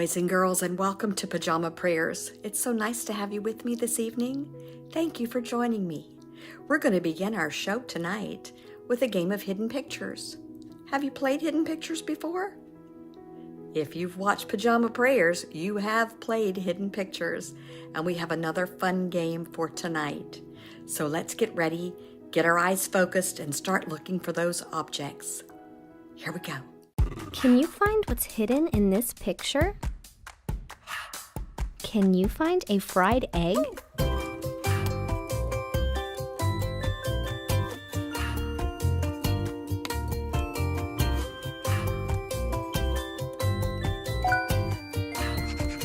boys and girls, and welcome to Pajama Prayers. It's so nice to have you with me this evening. Thank you for joining me. We're going to begin our show tonight with a game of hidden pictures. Have you played hidden pictures before? If you've watched Pajama Prayers, you have played hidden pictures, and we have another fun game for tonight. So let's get ready, get our eyes focused, and start looking for those objects. Here we go. Can you find what's hidden in this picture? Can you find a fried egg?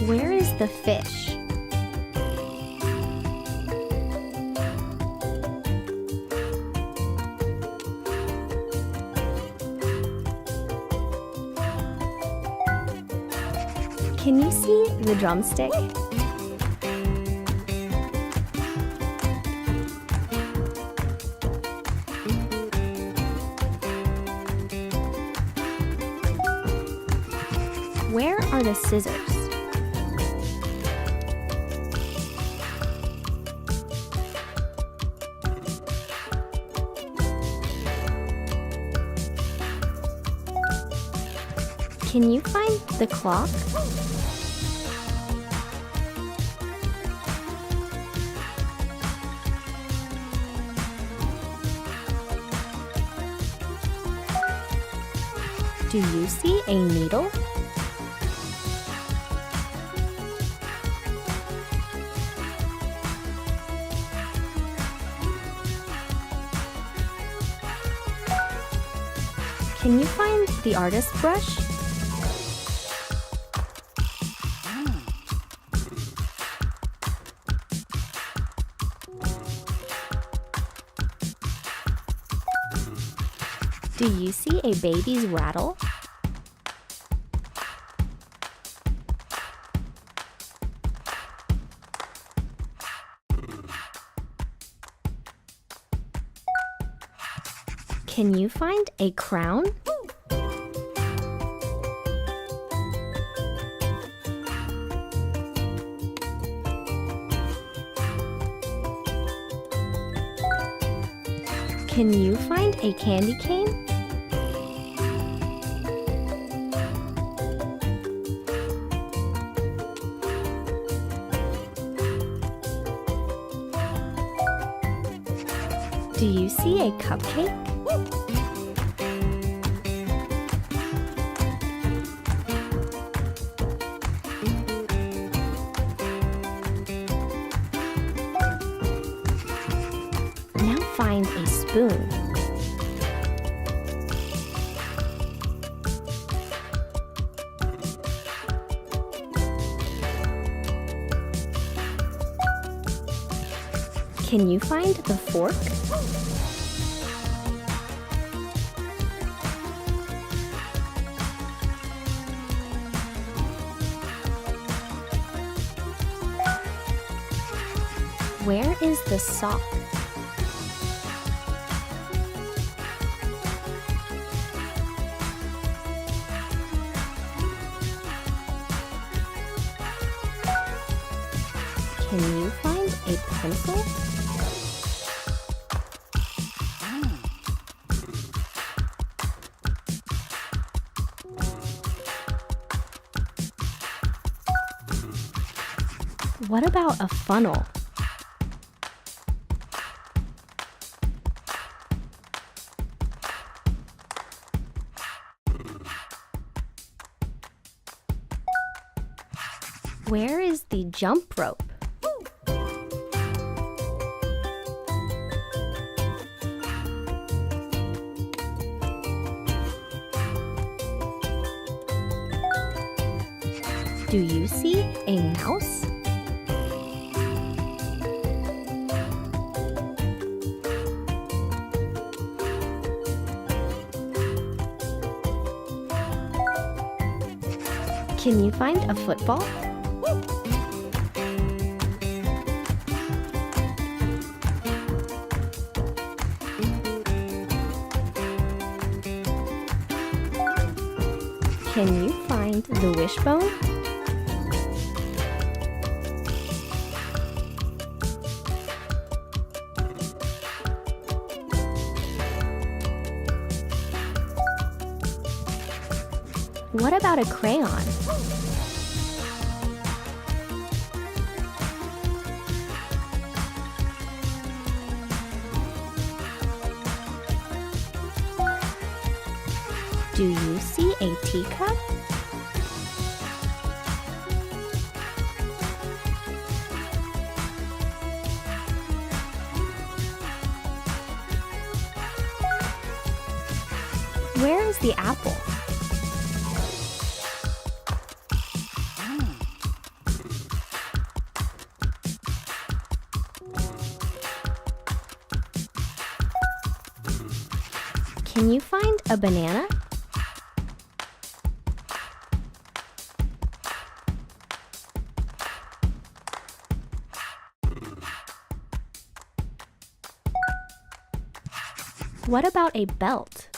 Where is the fish? Can you see the drumstick? Where are the scissors? Can you find the clock? Do you see a needle? Can you find the artist's brush? Do you see a baby's rattle? Can you find a crown? Can you find a candy cane? Do you see a cupcake? Now find a spoon. Can you find the fork? Where is the sock? Can you find a pencil? What about a funnel? Where is the jump rope? Do you see a mouse? Can you find a football? Can you find the wishbone? What about a crayon? Do you see a teacup? Where is the apple? Can you find a banana? What about a belt?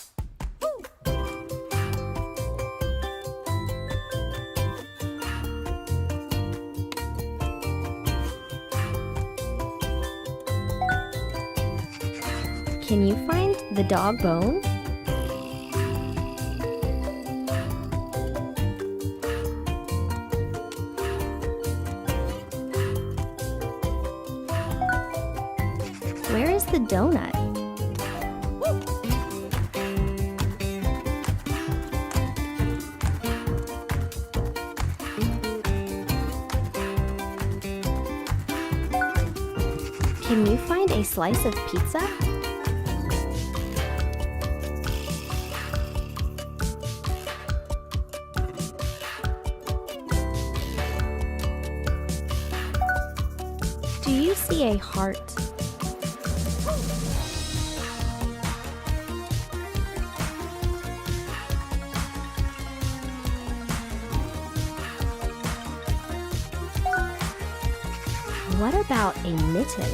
Can you find the dog bone? Where is the donut? Can you find a slice of pizza? Do you see a heart? What about a mitten?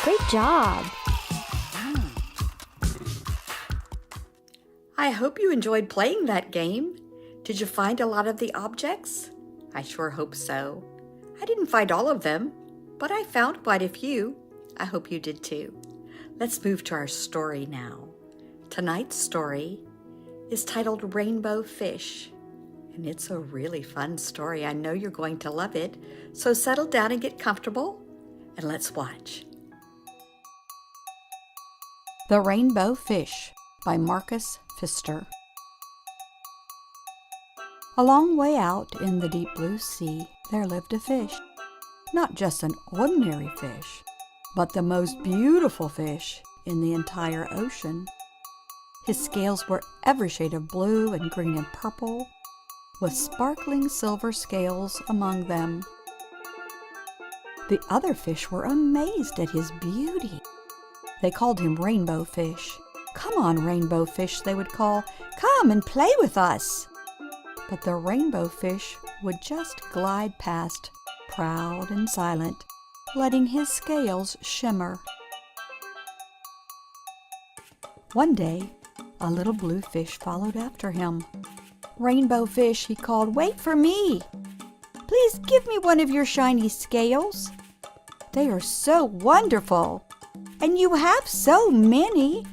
Great job! I hope you enjoyed playing that game. Did you find a lot of the objects? I sure hope so. I didn't find all of them, but I found quite a few. I hope you did too. Let's move to our story now. Tonight's story is titled Rainbow Fish, and it's a really fun story. I know you're going to love it, so settle down and get comfortable, and let's watch. The Rainbow Fish by Marcus Pfister. A long way out in the deep blue sea, there lived a fish. Not just an ordinary fish, but the most beautiful fish in the entire ocean. His scales were every shade of blue and green and purple, with sparkling silver scales among them. The other fish were amazed at his beauty. They called him Rainbow Fish. "Come on, Rainbow Fish," they would call. "Come and play with us." But the Rainbow Fish would just glide past, proud and silent, letting his scales shimmer. One day, a little blue fish followed after him. "Rainbow Fish," he called, "wait for me. Please give me one of your shiny scales. They are so wonderful, and you have so many."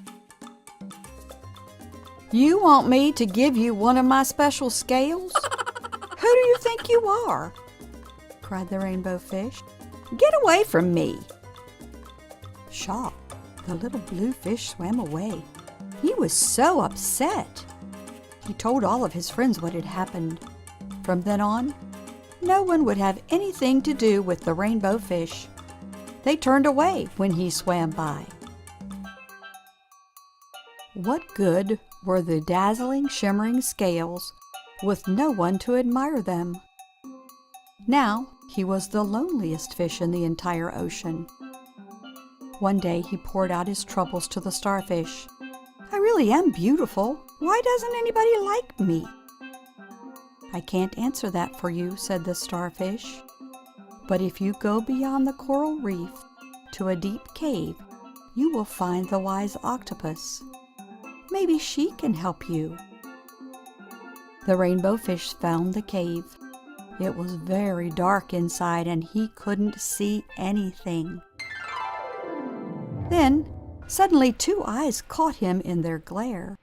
"You want me to give you one of my special scales? Who do you think you are?" cried the Rainbow Fish. "Get away from me." Shocked, the little blue fish swam away. He was so upset. He told all of his friends what had happened. From then on, no one would have anything to do with the Rainbow Fish. They turned away when he swam by. What good were the dazzling, shimmering scales with no one to admire them? Now he was the loneliest fish in the entire ocean. One day he poured out his troubles to the starfish. "I really am beautiful. Why doesn't anybody like me?" "I can't answer that for you," said the starfish. "But if you go beyond the coral reef to a deep cave, you will find the wise octopus. Maybe she can help you." The rainbow fish found the cave. It was very dark inside and he couldn't see anything. Then, suddenly 2 eyes caught him in their glare,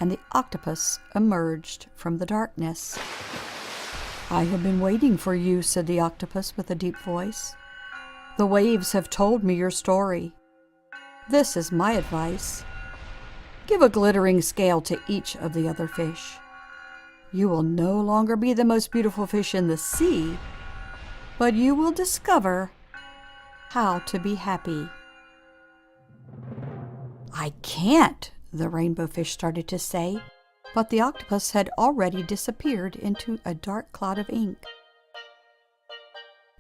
and the octopus emerged from the darkness. "I have been waiting for you," said the octopus with a deep voice. "The waves have told me your story. This is my advice. Give a glittering scale to each of the other fish. You will no longer be the most beautiful fish in the sea, but you will discover how to be happy." "I can't," the rainbow fish started to say, but the octopus had already disappeared into a dark cloud of ink.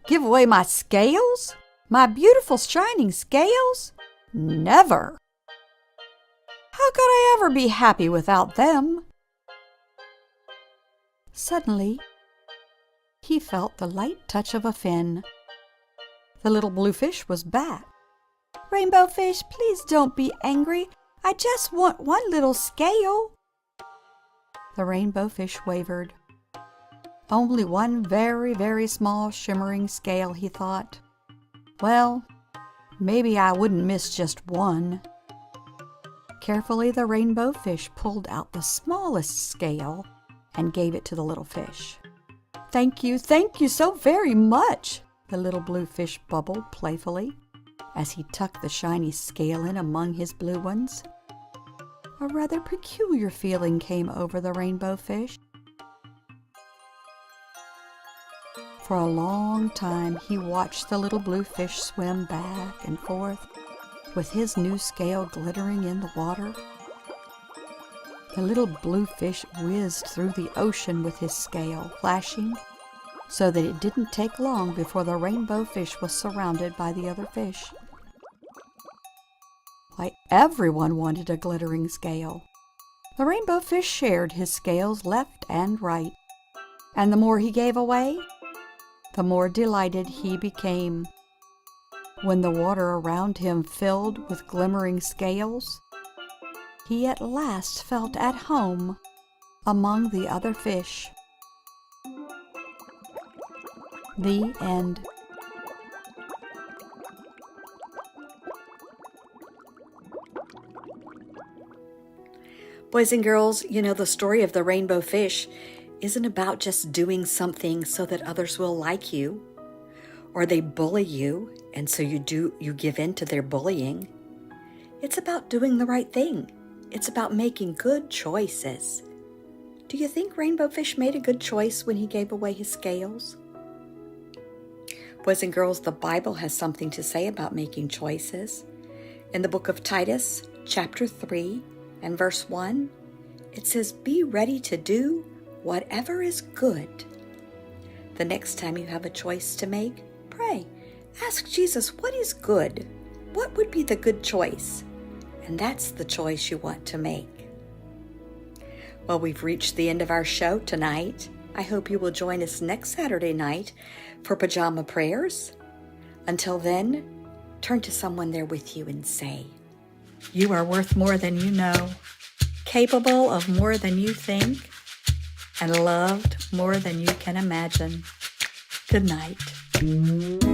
"Give away my scales? My beautiful shining scales? Never! How could I ever be happy without them?" Suddenly, he felt the light touch of a fin. The little blue fish was back. "Rainbow fish, please don't be angry. I just want one little scale." The rainbow fish wavered. Only one very, very small shimmering scale, he thought. Well, maybe I wouldn't miss just one. Carefully, the rainbow fish pulled out the smallest scale and gave it to the little fish. Thank you so very much," the little blue fish bubbled playfully as he tucked the shiny scale in among his blue ones. A rather peculiar feeling came over the rainbow fish. For a long time, he watched the little blue fish swim back and forth with his new scale glittering in the water. The little blue fish whizzed through the ocean with his scale flashing, so that it didn't take long before the rainbow fish was surrounded by the other fish. Why, everyone wanted a glittering scale. The rainbow fish shared his scales left and right, and the more he gave away, the more delighted he became. When the water around him filled with glimmering scales, he at last felt at home among the other fish. The end. Boys and girls, you know, the story of the rainbow fish isn't about just doing something so that others will like you, or they bully you, and so you give in to their bullying. It's about doing the right thing. It's about making good choices. Do you think Rainbow Fish made a good choice when he gave away his scales? Boys and girls, the Bible has something to say about making choices. In the book of Titus, chapter 3 and verse 1, it says, "Be ready to do whatever is good." The next time you have a choice to make, pray. Ask Jesus, what is good? What would be the good choice? And that's the choice you want to make. Well, we've reached the end of our show tonight. I hope you will join us next Saturday night for Pajama Prayers. Until then, turn to someone there with you and say, "You are worth more than you know, capable of more than you think, and loved more than you can imagine." Good night.